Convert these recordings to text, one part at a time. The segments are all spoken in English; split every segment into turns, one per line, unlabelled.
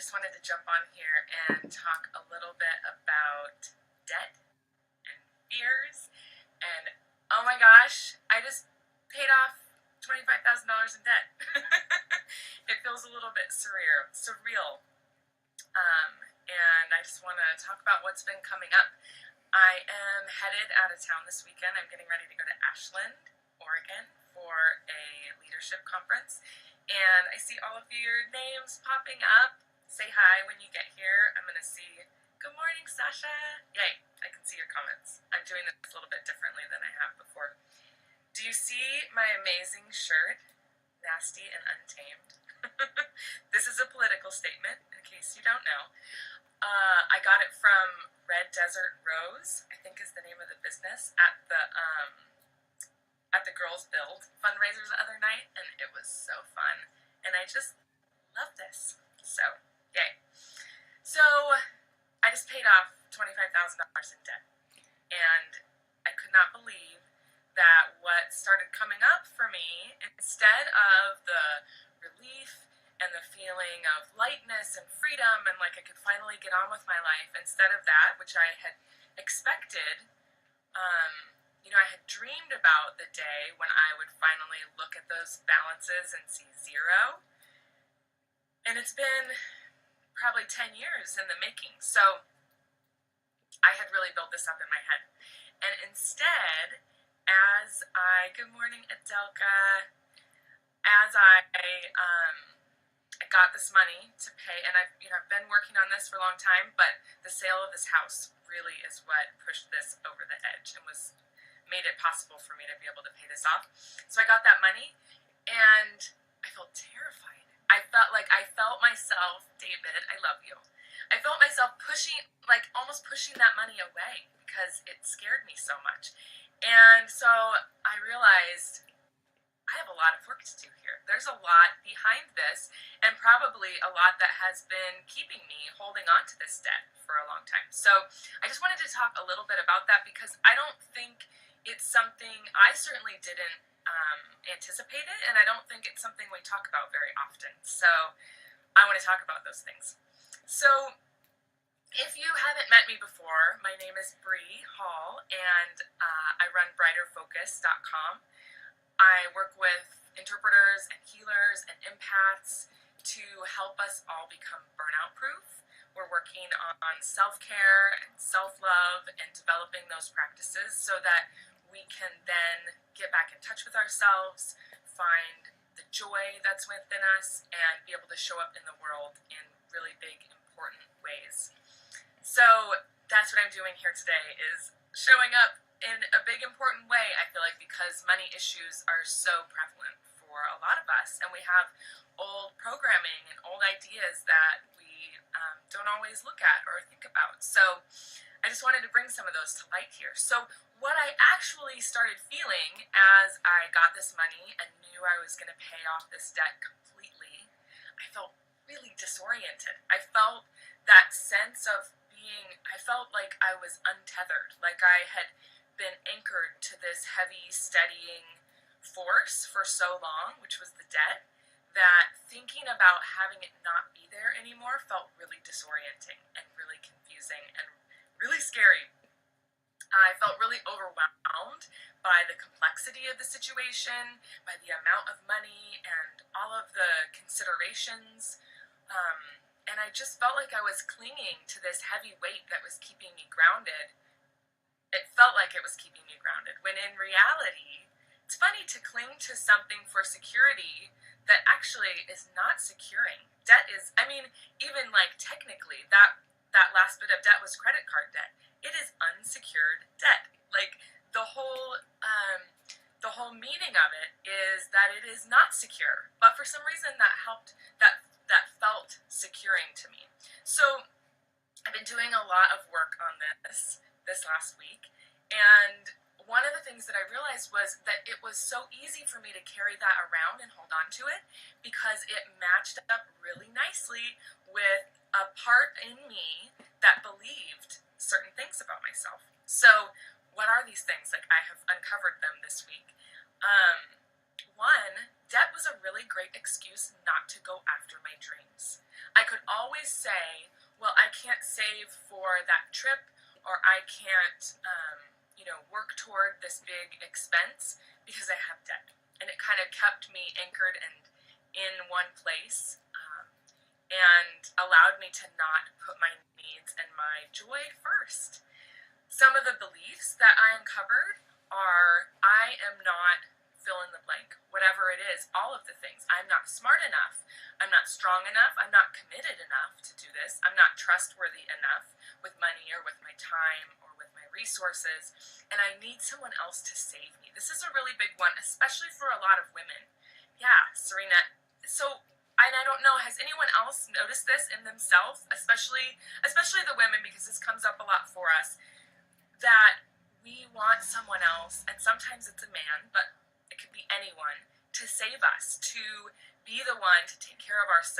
just wanted to jump on here and talk a little bit about debt and fears. And oh my gosh, I just paid off $25,000 in debt. It feels a little bit surreal. And I just want to talk about what's been coming up. I am headed out of town this weekend. I'm getting ready to go to Ashland, Oregon for a leadership conference. And I see all of your names popping up. Say hi when you get here. I'm going to see, good morning, Sasha. Yay, I can see your comments. I'm doing this a little bit differently than I have before. Do you see my amazing shirt? Nasty and Untamed. This is a political statement, in case you don't know. I got it from Red Desert Rose, I think is the name of the business, at the Girls Build fundraisers the other night, and it was so fun. And I just love this. So, yay. So, I just paid off $25,000 in debt. And I could not believe that what started coming up for me, instead of the relief and the feeling of lightness and freedom and like I could finally get on with my life, instead of that, which I had expected, I had dreamed about the day when I would finally look at those balances and see zero. And it's been probably 10 years in the making. So I had really built this up in my head. And instead, good morning, Adelka, as I got this money to pay, and I've been working on this for a long time, but the sale of this house really is what pushed this over the edge and made it possible for me to be able to pay this off. So I got that money, and I felt terrified. I felt myself, David, I love you. I felt myself almost pushing that money away because it scared me so much. And so I realized I have a lot of work to do here. There's a lot behind this, and probably a lot that has been keeping me holding on to this debt for a long time. So I just wanted to talk a little bit about that because I don't think it's something, I certainly didn't anticipate it, and I don't think it's something we talk about very often. So I want to talk about those things. So if you haven't met me before, my name is Bree Hall, and I run brighterfocus.com. I work with interpreters and healers and empaths to help us all become burnout proof. We're working on self-care and self-love and developing those practices so that we can then get back in touch with ourselves, find the joy that's within us, and be able to show up in the world in really big, important ways. So that's what I'm doing here today, is showing up in a big, important way, I feel like, because money issues are so prevalent for a lot of us, and we have old programming and old ideas that we don't always look at or think about. So I just wanted to bring some of those to light here. So what I actually started feeling as I got this money and knew I was going to pay off this debt completely, I felt really disoriented. I felt that sense of I felt like I was untethered, like I had been anchored to this heavy, steadying force for so long, which was the debt, that thinking about having it not be there anymore felt really disorienting and really confusing and really scary. I felt really overwhelmed by the complexity of the situation, by the amount of money and all of the considerations. And I just felt like I was clinging to this heavy weight that was keeping me grounded. It felt like it was keeping me grounded, when in reality, it's funny to cling to something for security that actually is not securing. Debt is, even technically, that last bit of debt was credit card debt. It is unsecured debt. Like, the whole meaning of it is that it is not secure. But for some reason that felt securing to me. So I've been doing a lot of work on this last week, and one of the things that I realized was that it was so easy for me to carry that around and hold on to it because it matched up really nicely with a part in me that believed certain things about myself. So what are these things? I have uncovered them this week. One, debt was a really great excuse not to go after my dreams. I could always say, well, I can't save for that trip, or I can't, work toward this big expense because I have debt. And it kind of kept me anchored and in one place, and allowed me to not put my needs and my joy first. Some of the beliefs that I uncovered are, I am not fill in the blank, whatever it is, all of the things. I'm not smart enough. I'm not strong enough. I'm not committed enough to do this. I'm not trustworthy enough with money or with my time or with my resources. And I need someone else to save me. This is a really big one, especially for a lot of women. Yeah, Serena. So, and I don't know, has anyone else noticed this in themselves, especially the women, because this comes up a lot for us, that we want someone else, and sometimes it's a man, but it could be anyone, to save us, to be the one to take care of us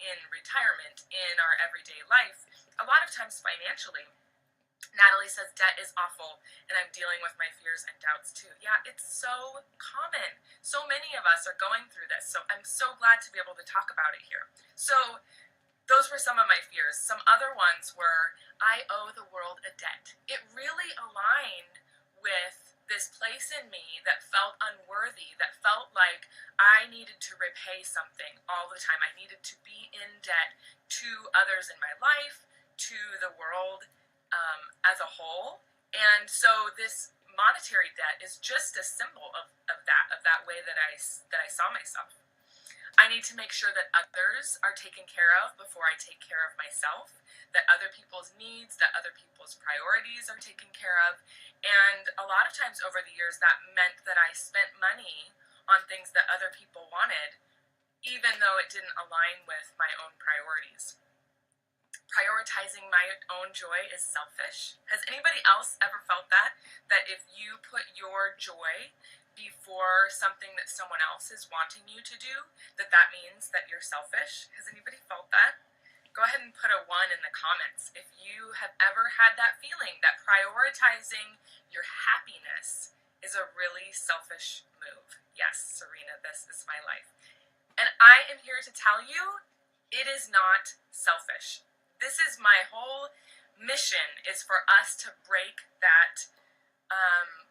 in retirement, in our everyday life, a lot of times financially. Natalie says debt is awful, and I'm dealing with my fears and doubts too. Yeah, it's so common. So many of us are going through this, so I'm so glad to be able to talk about it here. So those were some of my fears. Some other ones were, I owe the world a debt. It really aligned with this place in me that felt unworthy, that felt like I needed to repay something all the time. I needed to be in debt to others in my life, to the world as a whole. And so this monetary debt is just a symbol of that way that I saw myself. I need to make sure that others are taken care of before I take care of myself, that other people's needs, that other people's priorities are taken care of. And a lot of times over the years, that meant that I spent money on things that other people wanted, even though it didn't align with my own priorities. Prioritizing my own joy is selfish. Has anybody else ever felt that? That if you put your joy before something that someone else is wanting you to do, that means that you're selfish? Has anybody felt that? Go ahead and put a 1 in the comments if you have ever had that feeling that prioritizing your happiness is a really selfish move. Yes, Serena, this is my life. And I am here to tell you, it is not selfish. This is my whole mission, is for us to break that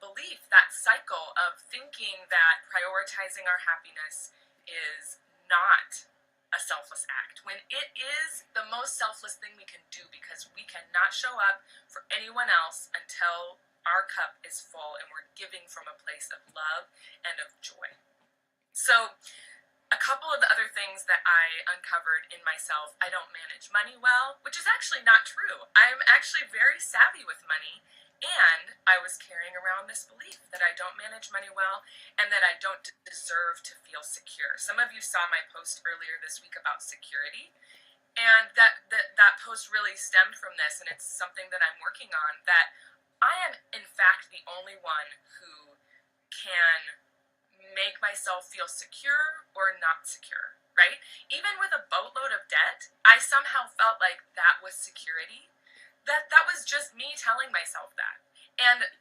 belief, that cycle of thinking that prioritizing our happiness is not a selfless act, when it is the most selfless thing we can do, because we cannot show up for anyone else until our cup is full and we're giving from a place of love and of joy. So a couple of the other things that I uncovered in myself: I don't manage money well, which is actually not true. I'm actually very savvy with money, and I was carrying around this belief that I don't manage money well and that I don't deserve to feel secure. Some of you saw my post earlier this week about security, and that post really stemmed from this, and it's something that I'm working on, that I am in fact the only one who can make myself feel secure or not secure, right? Even with a boatload of debt, I somehow felt like that was security. That was just me telling myself that. And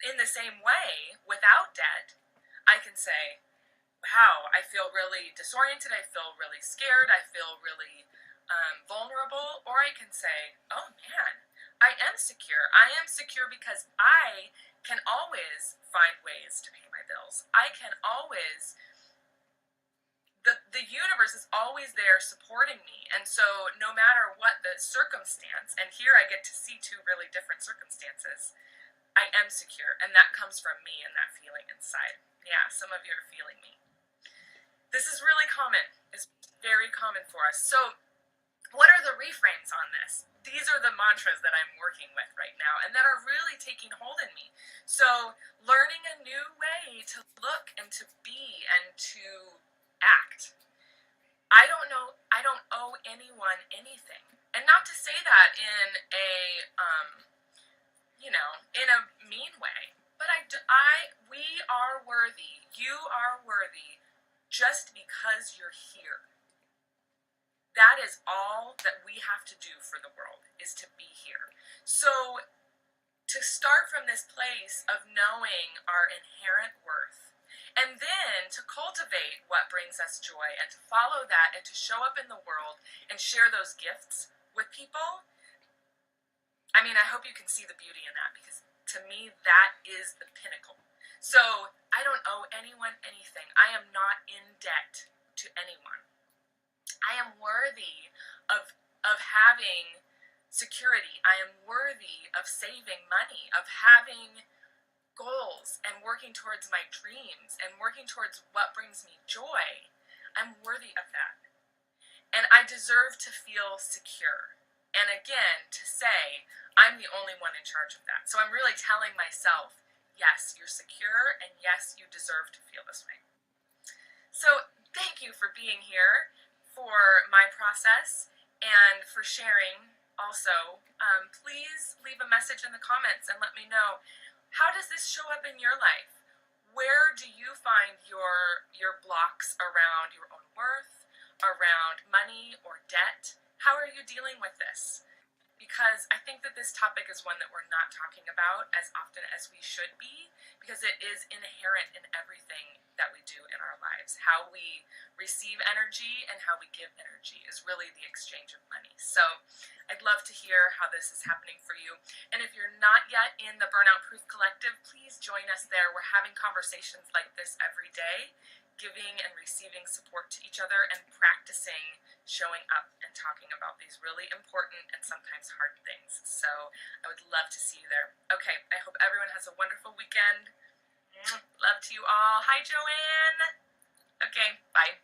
in the same way, without debt, I can say, wow, I feel really disoriented, I feel really scared, I feel really vulnerable. Or I can say, oh man, I am secure. I am secure because I can always find ways to pay my bills. I can always, the universe is always there supporting me. And so no matter what the circumstance, and here I get to see 2 really different circumstances, I am secure. And that comes from me and that feeling inside. Yeah, some of you are feeling me. This is really common. It's very common for us. So what are the reframes on this? These are the mantras that I'm working with right now and that are really taking hold in me. So learning a new way to look and to be and to act. I don't owe anyone anything. And not to say that in a in a mean way, but we are worthy. You are worthy just because you're here. That is all that we have to do for the world, is to be here. So to start from this place of knowing our inherent worth And then to cultivate what brings us joy and to follow that and to show up in the world and share those gifts with people. I mean, I hope you can see the beauty in that, because to me, that is the pinnacle. So I don't owe anyone anything. I am not in debt to anyone. I am worthy of having security. I am worthy of saving money, of having goals and working towards my dreams and working towards what brings me joy. I'm worthy of that. And I deserve to feel secure. And again, to say, I'm the only one in charge of that. So I'm really telling myself, yes, you're secure, and yes, you deserve to feel this way. So thank you for being here for my process and for sharing also. Please leave a message in the comments and let me know, how does this show up in your life? Where do you find your blocks around your own worth, around money or debt? How are you dealing with this? Because I think that this topic is one that we're not talking about as often as we should be, because it is inherent in everything that we do in our lives. How we receive energy and how we give energy is really the exchange of money. So I'd love to hear how this is happening for you. And if you're not yet in the Burnout Proof Collective, please join us there. We're having conversations like this every day, giving and receiving support to each other and practicing showing up and talking about these really important and sometimes hard things. So I would love to see you there. Okay, I hope everyone has a wonderful weekend. Love to you all. Hi, Joanne. Okay, bye.